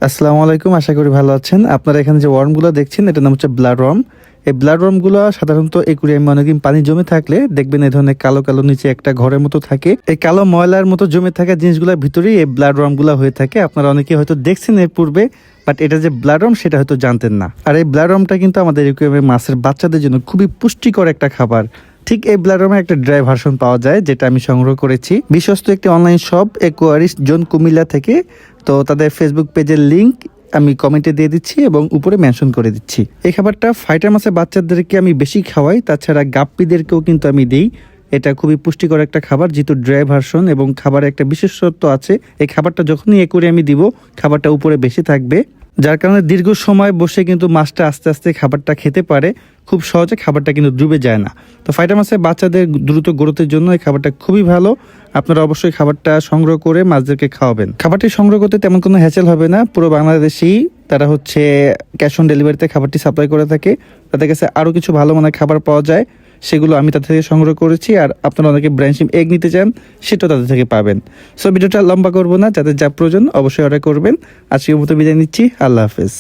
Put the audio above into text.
আসসালামু আলাইকুম, আশা করি ভালো আছেন। আপনারা এখানে যে ওয়ার্মগুলো দেখছেন এটার নাম হচ্ছে ব্লাড ওয়ার্ম। এই ব্লাড ওয়ার্মগুলো সাধারণত অ্যাকুরিয়ামে অনেকদিন পানি জমে থাকলে দেখবেন এই ধরনের কালো কালো নিচে একটা ঘরের মতো থাকে। এই কালো ময়লার মতো জমে থাকা জিনিসগুলোর ভিতরেই এই ব্লাড ওয়ার্মগুলো হয়ে থাকে। আপনারা অনেকে হয়তো দেখছেন এর পূর্বে, বাট এটা যে ব্লাড ওয়ার্ম সেটা হয়তো জানতেন না। আর এই ব্লাড ওয়ার্মটা কিন্তু আমাদের অ্যাকুরিয়ামে মাছের বাচ্চাদের জন্য খুবই পুষ্টিকর একটা খাবার। ঠিক এই ব্লাড ওয়ার্মের একটা ড্রাই ভার্সন পাওয়া যায়, যেটা আমি সংগ্রহ করেছি বিশ্বস্ত একটি online shop aquarist zone Comilla থেকে। তো তাদের ফেসবুক পেজের লিংক আমি কমেন্টে দিয়ে দিচ্ছি এবং উপরে মেনশন করে দিচ্ছি। এই খাবারটা ফাইটার মাছের বাচ্চাদেরকে আমি বেশি খাওয়াই, তাছাড়া গাপ্পিদেরকেও কিন্তু আমি দিই। এটা খুবই পুষ্টিকর একটা খাবার, যেহেতু ড্রাই ভার্সন এবং খাবারের একটা বিশেষত্ব আছে। এই খাবারটা যখনই আমি দিব, খাবারটা উপরে বেশি থাকবে, যার কারণে দীর্ঘ সময় বসে কিন্তু মাছটা আস্তে আস্তে খাবারটা খেতে পারে। খুব সহজে খাবারটা কিন্তু ডুবে যায় না। তো ফাইটার মাছের বাচ্চাদের দ্রুত গ্রোথের জন্য এই খাবারটা খুবই ভালো। আপনারা অবশ্যই খাবারটা সংগ্রহ করে মাছদেরকে খাওয়াবেন। খাবারটি সংগ্রহ করতে তেমন কোনো হ্যাসেল হবে না। পুরো বাংলাদেশেই তারা ক্যাশ অন ডেলিভারিতে খাবারটি সাপ্লাই করে থাকে। তাদের কাছে আরও কিছু ভালো মানের খাবার পাওয়া যায়, সেগুলো আমি তাদের থেকে সংগ্রহ করেছি। আর আপনারা অনেকে ব্র্যান্ড এগ নিতে চান, সেটাও তাদের থেকে পাবেন। সো ভিডিওটা লম্বা করবো না, যাদের যা প্রয়োজন অবশ্যই অর্ডার করবেন। আজকের মতো বিদায় নিচ্ছি, আল্লাহ হাফেজ।